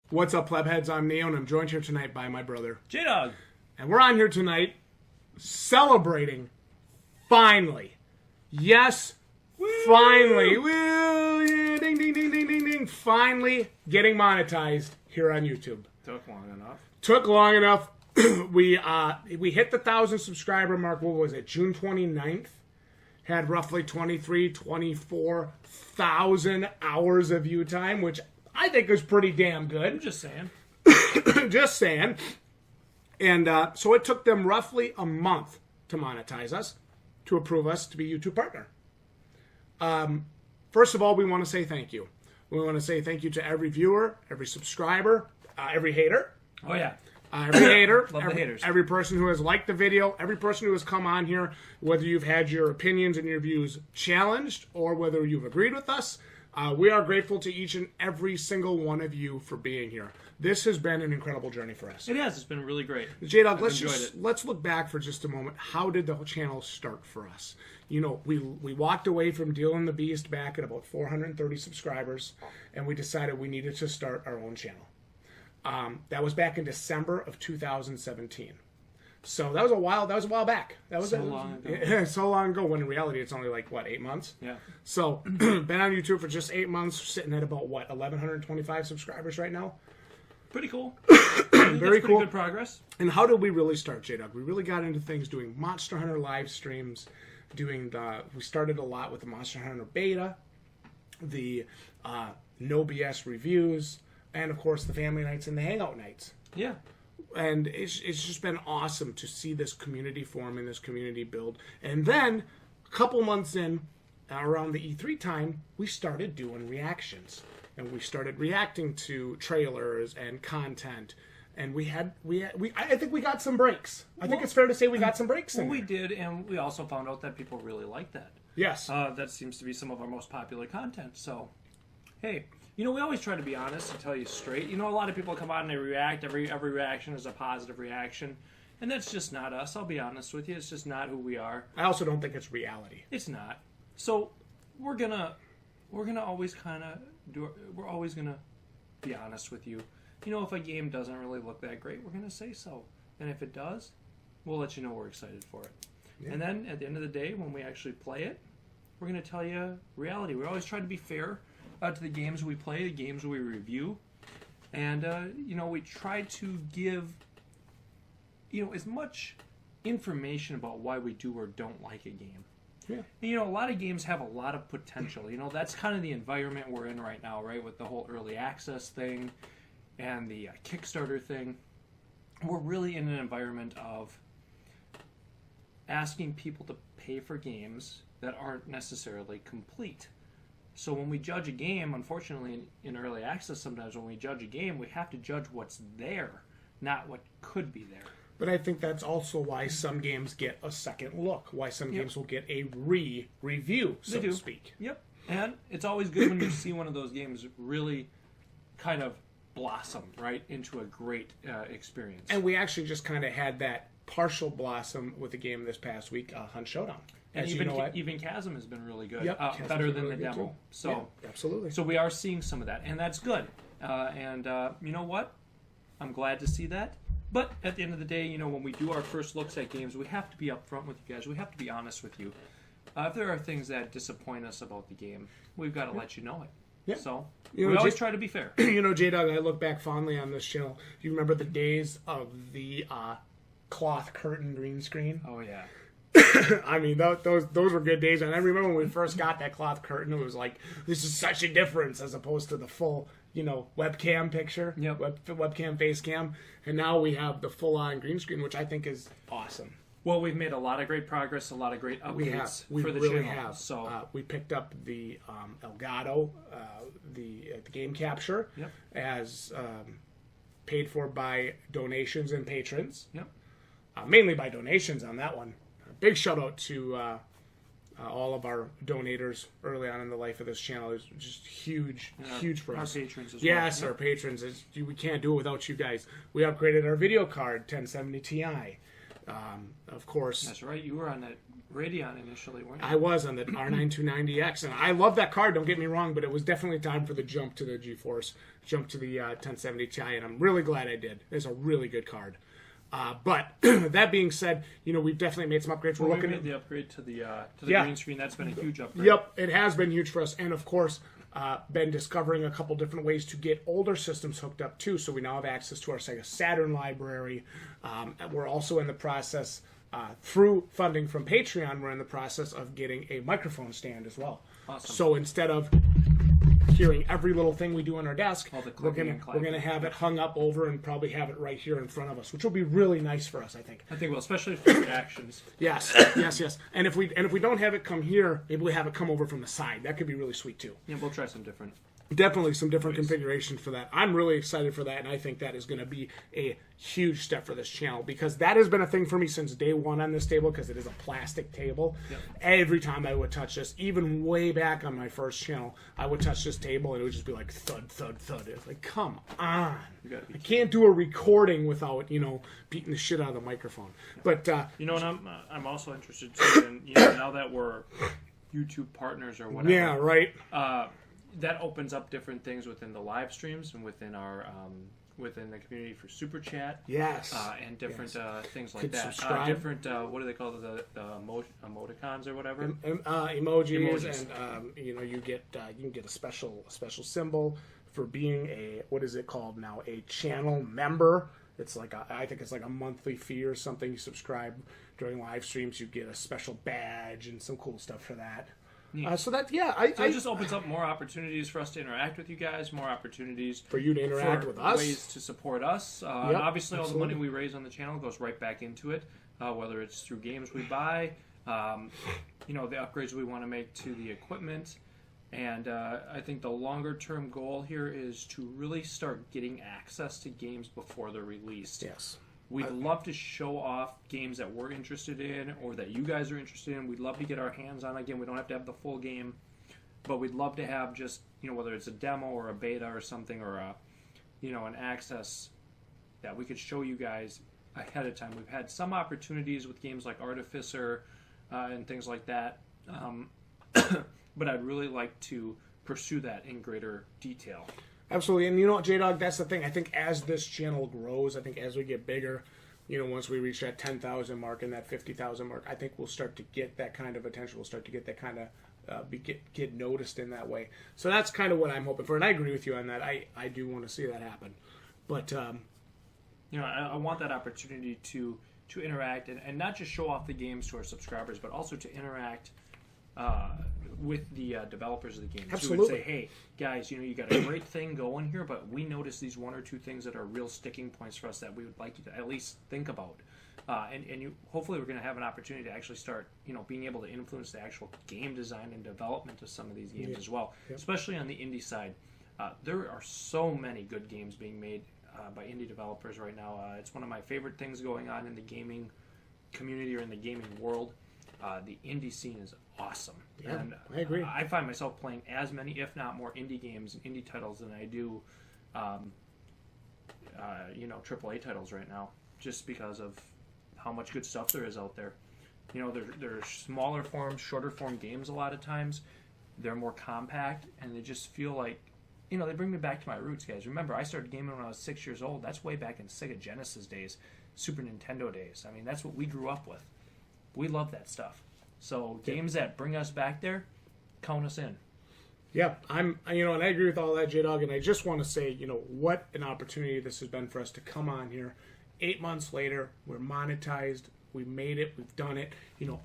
What's up, Plebheads? I'm Neo, and I'm joined here tonight by my brother, Jdog. And we're on here tonight celebrating, finally. Yes, woo! Finally. Woo! Yeah, ding, ding, ding, ding, ding, ding. Finally getting monetized here on YouTube. Took long enough. Took long enough. We hit the 1,000 subscriber mark, what was it, June 29th? Had roughly 24,000 hours of view time, which I think is pretty damn good. I'm just saying. Just saying. And so it took them roughly a month to monetize us, to approve us to be a YouTube partner. First of all, we want to say thank you. We want to say thank you to every viewer, every subscriber, every hater. Oh, yeah. Every hater, Love the haters. Every person who has liked the video, every person who has come on here, whether you've had your opinions and your views challenged or whether you've agreed with us, we are grateful to each and every single one of you for being here. This has been an incredible journey for us. It has. It's been really great. Jdog, let's look back for just a moment. How did the whole channel start for us? You know, we walked away from Dealing the Beast back at about 430 subscribers, and we decided we needed to start our own channel. That was back in December of 2017. So that was a while back. That was long ago. Yeah, so long ago, when in reality it's only like, what, 8 months? Yeah. So, been on YouTube for just 8 months, sitting at about, what, 1,125 subscribers right now? Pretty cool. Very cool. Good progress. And how did we really start, Jdog? We really got into things doing Monster Hunter live streams, we started a lot with the Monster Hunter beta, the No BS reviews, and of course the family nights and the hangout nights. Yeah. And it's just been awesome to see this community form and this community build. And then, a couple months in, around the E3 time, we started doing reactions. And we started reacting to trailers and content. And I think we got some breaks. I think it's fair to say we got some breaks in there. We did, and we also found out that people really like that. Yes. That seems to be some of our most popular content. So, hey, you know, we always try to be honest and tell you straight. You know, a lot of people come on and they react. Every reaction is a positive reaction. And that's just not us. I'll be honest with you. It's just not who we are. I also don't think it's reality. It's not. So we're gonna always we're always gonna be honest with you. You know, if a game doesn't really look that great, we're gonna say so. And if it does, we'll let you know we're excited for it. Yeah. And then at the end of the day, when we actually play it, we're gonna tell you reality. We always try to be fair to the games we play, the games we review, and you know, we try to give as much information about why we do or don't like a game. Yeah. And, you know, a lot of games have a lot of potential. You know, that's kind of the environment we're in right now, right? With the whole early access thing and the Kickstarter thing. We're really in an environment of asking people to pay for games that aren't necessarily complete. So when we judge a game, unfortunately, in early access, sometimes when we judge a game, we have to judge what's there, not what could be there. But I think that's also why some games get a second look, why some games will get a review, so to speak. Yep. And it's always good when you see one of those games really kind of blossom, right, into a great experience. And we actually just kind of had that partial blossom with the game this past week, Hunt Showdown. And even Chasm has been really good, been better than really the demo. Too. So yeah, absolutely. So we are seeing some of that, and that's good. And you know what? I'm glad to see that. But at the end of the day, you know, when we do our first looks at games, we have to be upfront with you guys. We have to be honest with you. If there are things that disappoint us about the game, we've got to let you know it. Yeah. So we always try to be fair. You know, Jdog, I look back fondly on this channel. Do you remember the days of the cloth curtain green screen? Oh, yeah. I mean, those were good days. And I remember when we first got that cloth curtain, it was like, this is such a difference as opposed to the full, you know, webcam picture, webcam, face cam. And now we have the full-on green screen, which I think is awesome. Well, we've made a lot of great progress, a lot of great updates for the really channel. Have. So we picked up the Elgato, the game capture, as paid for by donations and patrons. Yep. Mainly by donations on that one. Big shout out to all of our donators early on in the life of this channel. It's just huge for us. Our patrons as well. Yes, our patrons. We can't do it without you guys. We upgraded our video card, 1070 Ti. Of course, That's right. You were on that Radeon initially, weren't you? I was on the R9 290X, and I love that card, don't get me wrong, but it was definitely time for the jump to the GeForce, jump to the 1070 Ti, and I'm really glad I did. It's a really good card. But that being said, we've definitely made some upgrades. We're looking at the upgrade to the green screen. That's been a huge upgrade. Yep, it has been huge for us, and of course, been discovering a couple different ways to get older systems hooked up too. So we now have access to our Sega Saturn library. We're also in the process, through funding from Patreon, we're in the process of getting a microphone stand as well. Awesome. So instead of hearing every little thing we do on our desk, we're gonna have it hung up over and probably have it right here in front of us, which will be really nice for us, I think. Well, especially for reactions. Yes. And if we don't have it come here, maybe we have it come over from the side. That could be really sweet too. Yeah, we'll try some different. Definitely some different configurations for that. I'm really excited for that, and I think that is going to be a huge step for this channel, because that has been a thing for me since day one on this table, because it is a plastic table. Yep. Every time I would touch this, even way back on my first channel, I would touch this table and it would just be like thud, thud, thud. It's like, come on. I can't do a recording without, beating the shit out of the microphone. But, and I'm also interested too in, now that we're YouTube partners or whatever. Yeah, right. That opens up different things within the live streams and within our within the community for super chat. Yes. And different things like Could that. subscribe. Different what do they call the emoticons or whatever? Emojis, and you can get a special symbol for being a, what is it called now, a channel member. It's I think it's like a monthly fee or something. You subscribe during live streams, you get a special badge and some cool stuff for that. So it just opens up more opportunities for us to interact with you guys, more opportunities for you to interact with us, ways to support us. And obviously, all the money we raise on the channel goes right back into it, whether it's through games we buy, the upgrades we want to make to the equipment. And I think the longer-term goal here is to really start getting access to games before they're released. Yes. We'd love to show off games that we're interested in or that you guys are interested in. We'd love to get our hands on a game. We don't have to have the full game, but we'd love to have just, whether it's a demo or a beta or something, or an access that we could show you guys ahead of time. We've had some opportunities with games like Artificer and things like that, but I'd really like to pursue that in greater detail. Absolutely. And you know what, Jdog, that's the thing. I think as this channel grows, I think as we get bigger, once we reach that 10,000 mark and that 50,000 mark, I think we'll start to get that kind of attention. We'll start to get that kind of, get noticed in that way. So that's kind of what I'm hoping for. And I agree with you on that. I do want to see that happen. But, I want that opportunity to interact and not just show off the games to our subscribers, but also to interact with the developers of the games. Absolutely. Who would say, hey, guys, you got a great thing going here, but we noticed these one or two things that are real sticking points for us that we would like you to at least think about. And hopefully we're going to have an opportunity to actually start, being able to influence the actual game design and development of some of these games as well, especially on the indie side. There are so many good games being made by indie developers right now. It's one of my favorite things going on in the gaming community or in the gaming world. The indie scene is awesome. Yeah, and I agree. I find myself playing as many, if not more, indie games and indie titles than I do, AAA titles right now, just because of how much good stuff there is out there. They're smaller form, shorter form games a lot of times. They're more compact, and they just feel like, they bring me back to my roots, guys. Remember, I started gaming when I was 6 years old. That's way back in Sega Genesis days, Super Nintendo days. I mean, that's what we grew up with. We love that stuff. So games that bring us back there, count us in. Yeah, and I agree with all that, Jdog, and I just want to say, what an opportunity this has been for us to come on here. 8 months later, we're monetized, we made it, we've done it.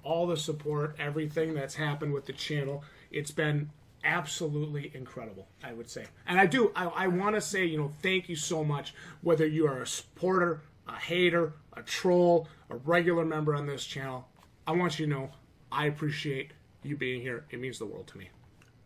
All the support, everything that's happened with the channel, it's been absolutely incredible, I would say. And I want to say, thank you so much, whether you are a supporter, a hater, a troll, a regular member on this channel. I want you to know I appreciate you being here. It means the world to me.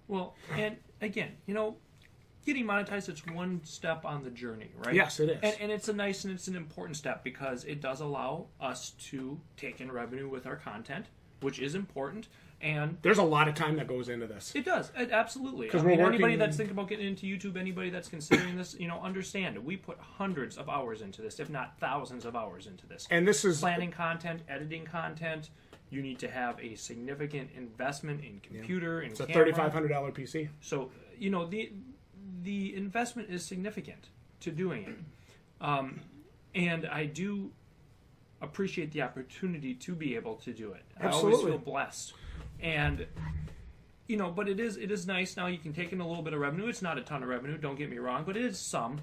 Well, and again, getting monetized, it's one step on the journey, right? Yes, it is. And it's a nice and it's an important step because it does allow us to take in revenue with our content, which is important. And there's a lot of time that goes into this. it does. Absolutely. I we're mean, working- anybody that's thinking about getting into YouTube, anybody that's considering this, understand we put hundreds of hours into this, if not thousands of hours into this. And this is Planning content, editing content. You need to have a significant investment in computer and it's a camera. $3,500 PC. So the investment is significant to doing it, and I do appreciate the opportunity to be able to do it. I always Absolutely. feel blessed, and but it is nice now. You can take in a little bit of revenue. It's not a ton of revenue, don't get me wrong, but it is some,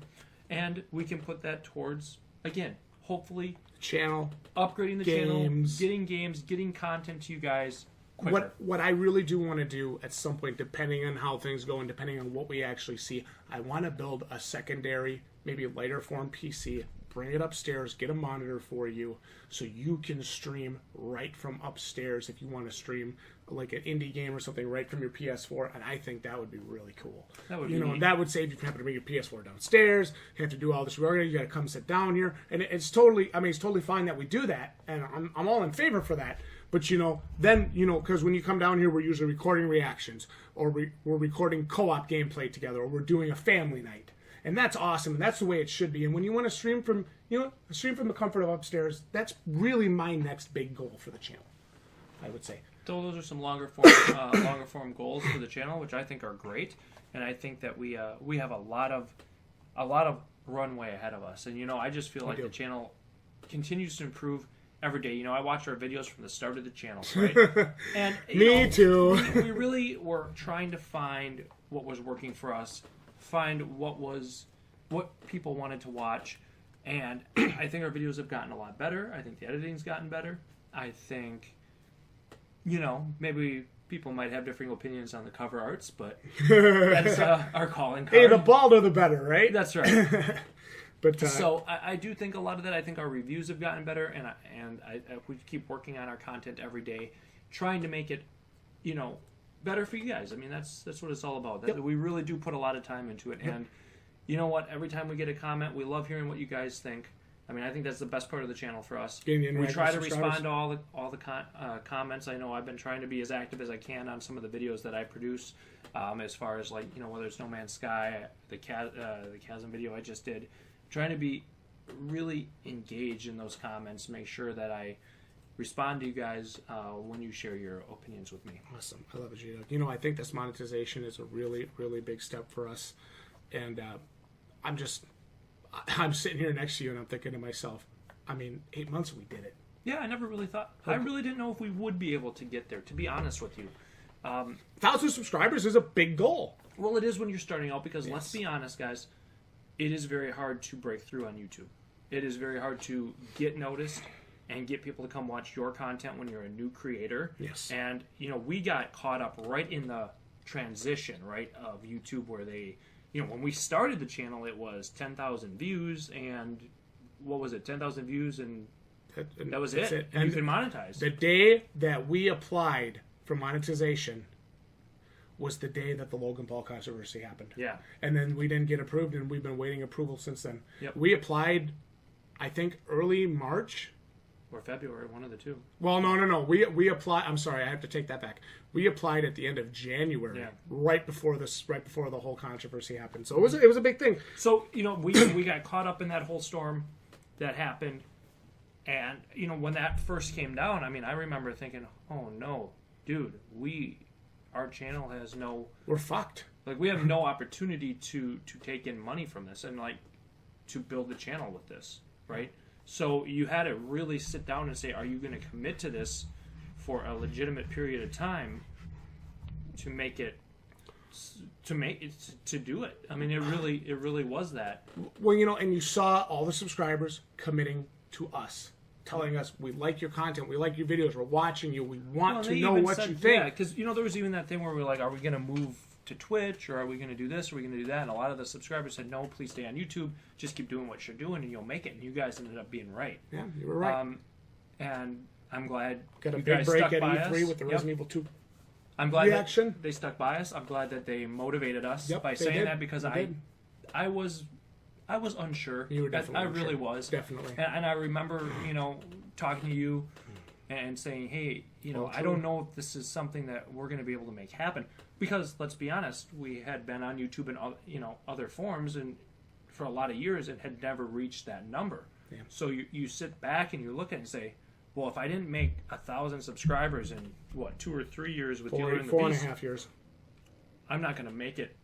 and we can put that towards, again, hopefully Channel. upgrading the Games. channel, getting content to you guys quicker. What I really do want to do at some point, depending on how things go and depending on what we actually see, I want to build a secondary, maybe lighter form PC, bring it upstairs, get a monitor for you, so you can stream right from upstairs if you want to stream like an indie game or something right from your PS4, and I think that would be really cool. That would be neat. That would save you from having to bring your PS4 downstairs. You have to do all this work. You got to come sit down here, and it's totally fine that we do that, and I'm all in favor for that. But then because when you come down here, we're usually recording reactions, or we're recording co-op gameplay together, or we're doing a family night, and that's awesome. And that's the way it should be. And when you want to stream from the comfort of upstairs, that's really my next big goal for the channel, I would say. So those are some longer form goals for the channel, which I think are great, and I think that we have a lot of runway ahead of us. And I just feel like the channel continues to improve every day. I watch our videos from the start of the channel, right? And Me too. we really were trying to find what was working for us, find what people wanted to watch, and I think our videos have gotten a lot better. I think the editing's gotten better. I think maybe people might have differing opinions on the cover arts, but that's our calling card. Hey, the balder the better, right? That's right. But So I do think a lot of that. I think our reviews have gotten better, and we keep working on our content every day, trying to make it, better for you guys. I mean, that's what it's all about. Yep. We really do put a lot of time into it, and you know what? Every time we get a comment, we love hearing what you guys think. I mean, I think that's the best part of the channel for us. We try to respond to all the comments. I know I've been trying to be as active as I can on some of the videos that I produce, as far as whether it's No Man's Sky, the Chasm video I just did, trying to be really engaged in those comments, make sure that I respond to you guys when you share your opinions with me. Awesome. I love it, Jdog. I think this monetization is a really, really big step for us, and I'm sitting here next to you and I'm thinking to myself, 8 months we did it. Yeah, I never really thought. I really didn't know if we would be able to get there, to be honest with you. 1,000 subscribers is a big goal. Well, it is when you're starting out, because let's be honest, guys, it is very hard to break through on YouTube. It is very hard to get noticed and get people to come watch your content when you're a new creator. Yes. And, we got caught up right in the transition, right, of YouTube, where they... when we started the channel, it was 10,000 views, and what was it? 10,000 views, and that was it. And you could monetize. The day that we applied for monetization was the day that the Logan Paul controversy happened. Yeah. And then we didn't get approved, and we've been waiting approval since then. Yep. We applied, I think, early March. Or February, one of the two. Well, no. We applied. I'm sorry, I have to take that back. We applied at the end of January, right before the whole controversy happened. So it was a big thing. So we got caught up in that whole storm that happened, and when that first came down, I remember thinking, oh no, dude, our channel has we're fucked. Like, we have no opportunity to take in money from this and to build the channel with this, right? So you had to really sit down and say, are you going to commit to this for a legitimate period of time to make it to do it? It really was that. Well, and you saw all the subscribers committing to us, telling us, we like your content, we like your videos, we're watching you, we want to know what you think. Yeah, because there was even that thing where we were like, are we going to move to Twitch, or are we going to do this, or are we going to do that? And a lot of the subscribers said, no, please stay on YouTube, just keep doing what you're doing and you'll make it. And you guys ended up being right. Yeah, you were right. And I'm glad got a you big guys break stuck at by E3 us. with the Resident Evil 2 I'm glad reaction. That they stuck by us. I'm glad that they motivated us by they saying did. that, because I was unsure. You were definitely I really unsure. was. Definitely. And I remember, talking to you and saying, hey, Oh, I don't know if this is something that we're going to be able to make happen. Because let's be honest, we had been on YouTube and other forums and for a lot of years and had never reached that number. Yeah. So you sit back and you look at it and say, well, if I didn't make 1,000 subscribers in 2 or 3 years with Dealer and the four and a Beast, half years, I'm not going to make it.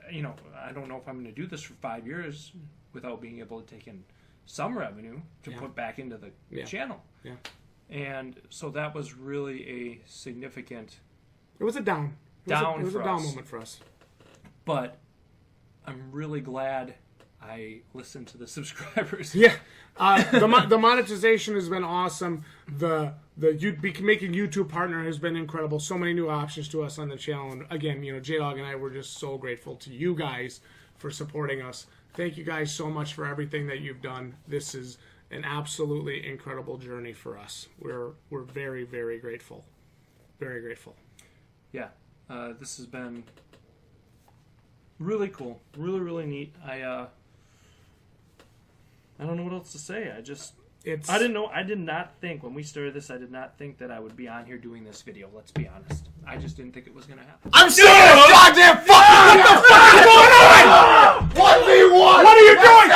I don't know if I'm going to do this for 5 years without being able to take in some revenue to put back into the channel. Yeah. And so that was really a significant It was a down. It was a down moment for us. But I'm really glad I listened to the subscribers. Yeah. The monetization has been awesome. Making YouTube partner has been incredible. So many new options to us on the channel. And again, Jdog and I were just so grateful to you guys for supporting us. Thank you guys so much for everything that you've done. This is an absolutely incredible journey for us. We're very, very grateful. Very grateful. Yeah. This has been really cool. Really, really neat. I don't know what else to say. I did not think when we started this, I did not think that I would be on here doing this video. Let's be honest. I just didn't think it was going to happen. I'm sick of this goddamn fucking. What the fuck is going on? 1v1. What are you doing?